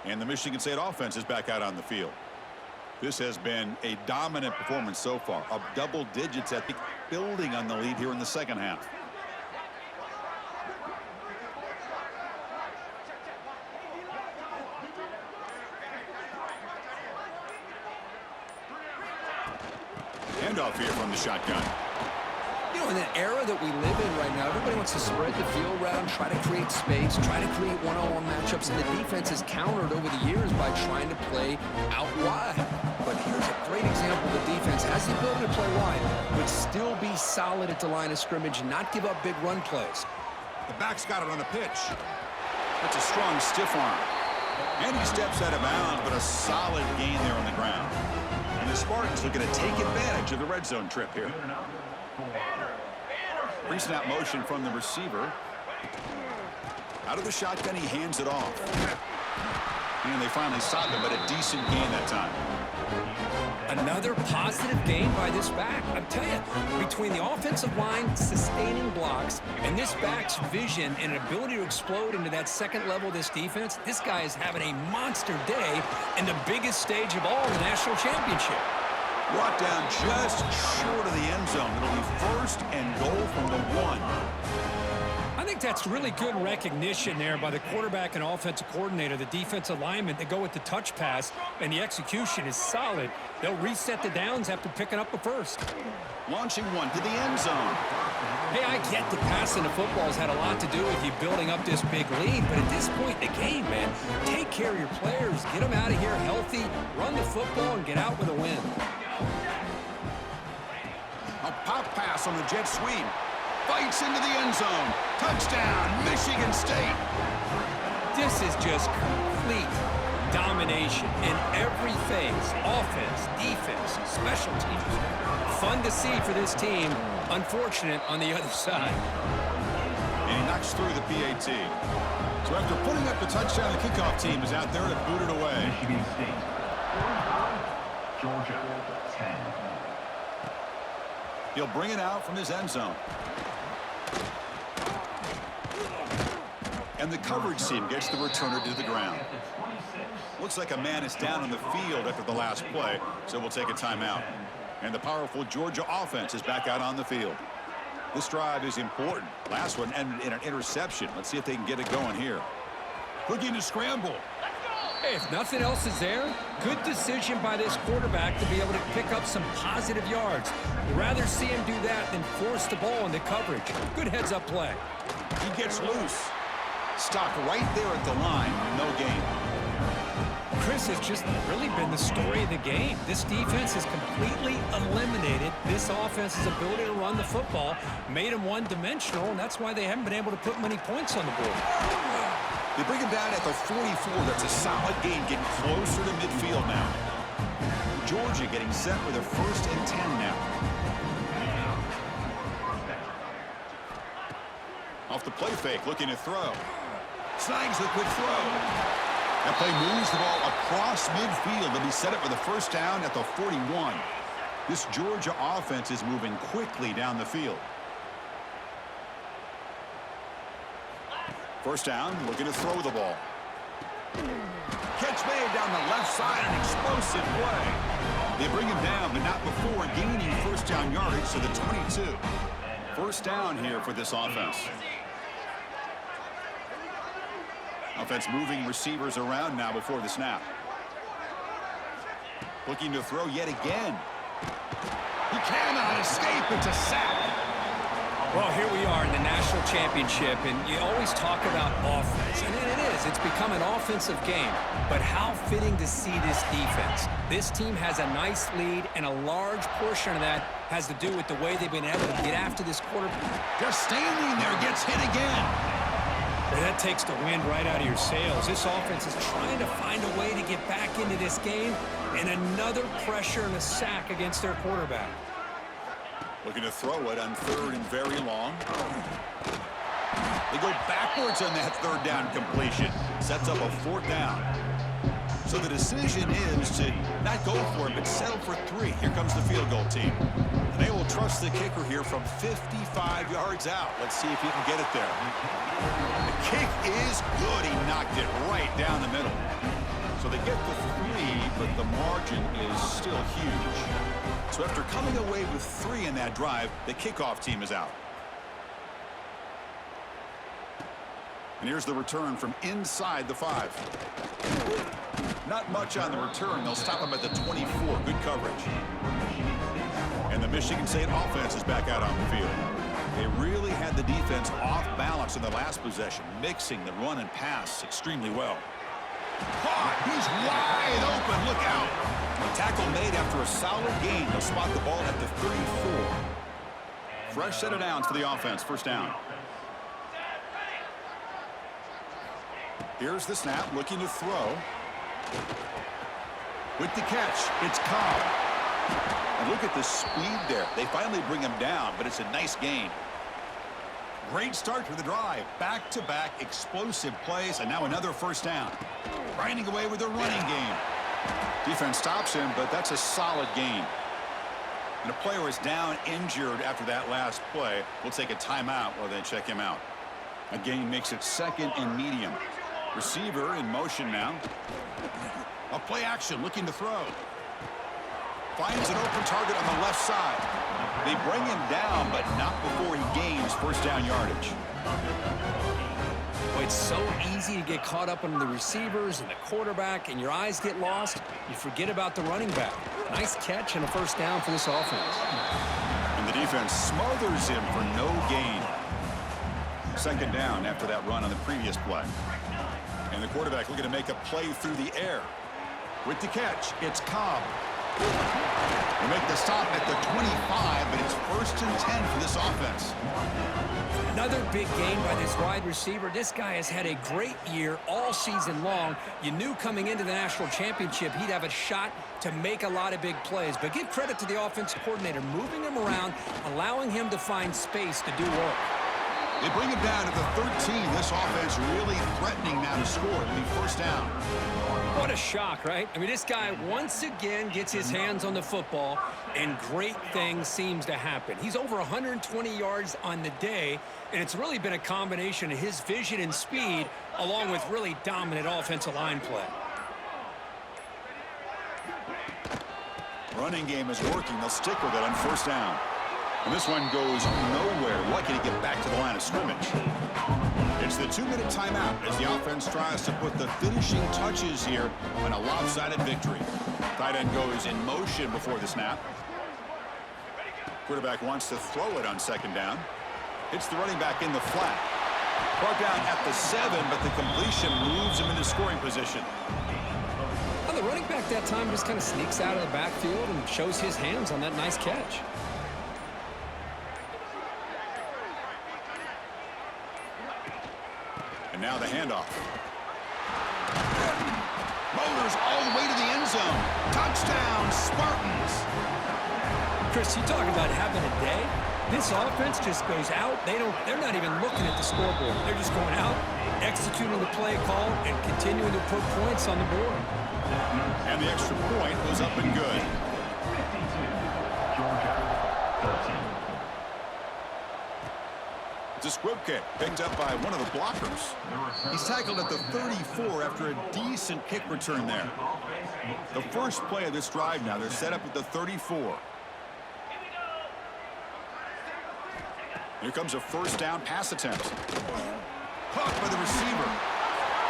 And the Michigan State offense is back out on the field. This has been a dominant performance so far, up double digits at the building on the lead here in the second half. Handoff here from the shotgun. You know, in an era that we live in right now, everybody wants to spread the field around, try to create space, try to create one-on-one matchups, and the defense has countered over the years by trying to play out wide. But here's a great example. The defense has the ability to play wide, but still be solid at the line of scrimmage and not give up big run plays. The back's got it on the pitch. That's a strong stiff arm. And he steps out of bounds, but a solid gain there on the ground. And the Spartans looking to take advantage of the red zone trip here. Pre-snap motion from the receiver. Out of the shotgun, he hands it off. And they finally stopped him, but a decent gain that time. Another positive gain by this back. I'm telling you, between the offensive line sustaining blocks and this back's vision and ability to explode into that second level of this defense, this guy is having a monster day in the biggest stage of all, the national championship. Brought down just short of the end zone. It'll be 1st and goal from the 1. I think that's really good recognition there by the quarterback and offensive coordinator, the defensive lineman. They go with the touch pass, and the execution is solid. They'll reset the downs after picking up the first. Launching one to the end zone. Hey, I get the passing the football has had a lot to do with you building up this big lead, but at this point in the game, man, take care of your players, get them out of here healthy, run the football, and get out with a win. on the jet sweep. Fights into the end zone. Touchdown, Michigan State. This is just complete domination in every phase. Offense, defense, special teams. Fun to see for this team. Unfortunate on the other side. And he knocks through the PAT. So after putting up the touchdown, the kickoff team is out there to boot it away. Michigan State. Georgia, 10. He'll bring it out from his end zone. And the coverage team gets the returner to the ground. Looks like a man is down on the field after the last play, so we'll take a timeout. And the powerful Georgia offense is back out on the field. This drive is important. Last one ended in an interception. Let's see if they can get it going here. Looking to scramble. Hey, if nothing else is there, good decision by this quarterback to be able to pick up some positive yards. Rather see him do that than force the ball into coverage. Good heads-up play. He gets loose. Stopped right there at the line. No gain. Chris has just really been the story of the game. This defense has completely eliminated this offense's ability to run the football, made them one-dimensional, and that's why they haven't been able to put many points on the board. They bring him down at the 44. That's a solid gain, getting closer to midfield now. Georgia getting set with a 1st and 10 now. Off the play fake, looking to throw. Snags the quick throw. That play moves the ball across midfield to be set up for the 1st down at the 41. This Georgia offense is moving quickly down the field. 1st down, looking to throw the ball. Catch made down the left side, an explosive play. They bring him down, but not before gaining 1st down yardage to the 22. 1st down here for this offense. Offense moving receivers around now before the snap. Looking to throw yet again. He cannot escape. It's a sack. Well, here we are in the national championship, and you always talk about offense, and it is. It's become an offensive game. But how fitting to see this defense. This team has a nice lead, and a large portion of that has to do with the way they've been able to get after this quarterback. Just standing there, gets hit again. That takes the wind right out of your sails. This offense is trying to find a way to get back into this game, and another pressure and a sack against their quarterback. Looking to throw it on 3rd and very long. They go backwards on that 3rd down completion. Sets up a 4th down. So the decision is to not go for it, but settle for 3. Here comes the field goal team. And they will trust the kicker here from 55 yards out. Let's see if he can get it there. The kick is good. He knocked it right down the middle. So they get the 3, but the margin is still huge. So after coming away with 3 in that drive, the kickoff team is out. And here's the return from inside the 5. Not much on the return. They'll stop him at the 24. Good coverage. And the Michigan State offense is back out on the field. They really had the defense off balance in the last possession, mixing the run and pass extremely well. Caught. He's wide open. Look out. Tackle made after a solid gain. They'll spot the ball at the 34. Fresh set of downs for the offense. 1st down. Here's the snap. Looking to throw. With the catch, it's Cobb. And look at the speed there. They finally bring him down, but it's a nice gain. Great start to the drive. Back-to-back explosive plays, and now another 1st down. Grinding away with a running game. Defense stops him, but that's a solid gain. And a player is down injured after that last play. We'll take a timeout while they check him out. A gain makes it 2nd and medium. Receiver in motion now. A play action, looking to throw. Finds an open target on the left side. They bring him down, but not before he gains 1st down yardage. Well, it's so easy to get caught up on the receivers and the quarterback, and your eyes get lost. You forget about the running back. Nice catch and a 1st down for this offense. And the defense smothers him for no gain. 2nd down after that run on the previous play. And the quarterback looking to make a play through the air. With the catch, it's Cobb. They make the stop at the 25, but it's 1st first and 10 for this offense. Another big gain by this wide receiver. This guy has had a great year all season long. You knew coming into the national championship he'd have a shot to make a lot of big plays. But give credit to the offensive coordinator, moving him around, allowing him to find space to do work. They bring it down to the 13. This offense really threatening now to score. It'll be first down. What a shock, right? I mean, this guy once again gets his hands on the football, and great things seems to happen. He's over 120 yards on the day, and it's really been a combination of his vision and speed along with really dominant offensive line play. Running game is working. They'll stick with it on first down. And this one goes nowhere. Lucky to get back to the line of scrimmage. It's the 2-minute timeout as the offense tries to put the finishing touches here on a lopsided victory. Tight end goes in motion before the snap. Quarterback wants to throw it on second down. Hits the running back in the flat. Brought down at the 7, but the completion moves him into scoring position. Well, the running back that time just kind of sneaks out of the backfield and shows his hands on that nice catch. And now the handoff. Motors all the way to the end zone. Touchdown, Spartans. Chris, you talk about having a day. This offense just goes out. They're not even looking at the scoreboard. They're just going out, executing the play call, and continuing to put points on the board. And the extra point was up and good. It's a squib kick picked up by one of the blockers. He's tackled at the 34 after a decent kick return there. The first play of this drive now, they're set up at the 34. Here comes a first down pass attempt. Caught by the receiver.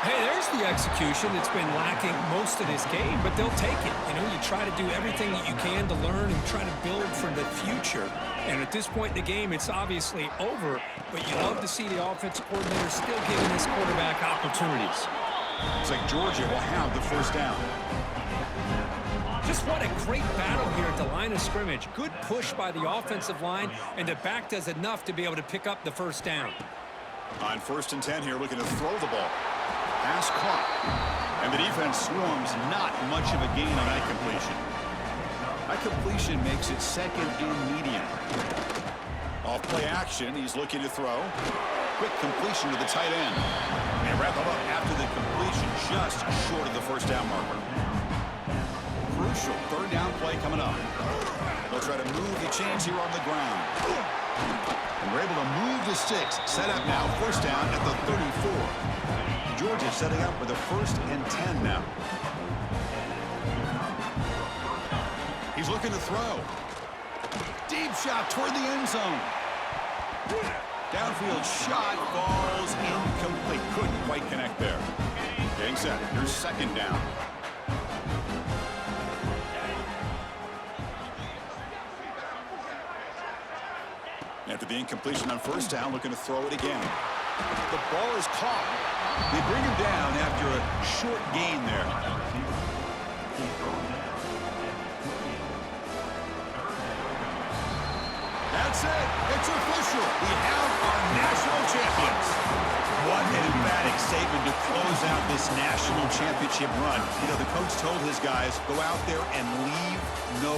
Hey, there's the execution that's been lacking most of this game, but they'll take it. You know, you try to do everything that you can to learn and try to build for the future. And at this point in the game, it's obviously over, but you love to see the offensive coordinator still giving this quarterback opportunities. Looks like Georgia will have the first down. Just what a great battle here at the line of scrimmage. Good push by the offensive line, and the back does enough to be able to pick up the first down. On first and 10 here, looking to throw the ball. Pass caught. And the defense swarms, not much of a gain on that completion. That completion makes it second and medium. Off play action, he's looking to throw. Quick completion to the tight end. And wrap him up after the completion, just short of the first down marker. Crucial third down play coming up. They'll try to move the chains here on the ground. And we're able to move the sticks. Set up now, first down at the 34. Georgia setting up with a first and 10 now. He's looking to throw. Deep shot toward the end zone. Downfield shot falls incomplete. Couldn't quite connect there. Getting set. Here's second down. After the incompletion on first down, looking to throw it again. The ball is caught. They bring him down after a short gain there. That's it. It's official. We have our national champions. What an emphatic statement to close out this national championship run. You know, the coach told his guys, go out there and leave no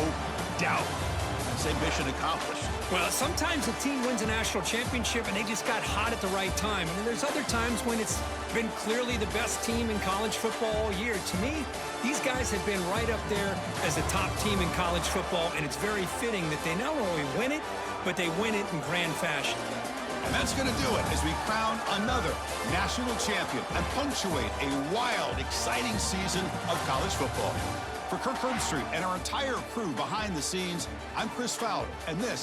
doubt. Say mission accomplished. Well, sometimes a team wins a national championship and they just got hot at the right time. And then there's other times when it's been clearly the best team in college football all year. To me, these guys have been right up there as a top team in college football, and it's very fitting that they not only win it, but they win it in grand fashion. And that's going to do it as we crown another national champion and punctuate a wild, exciting season of college football. For Kirk Herbstreit and our entire crew behind the scenes, I'm Chris Fowler, and this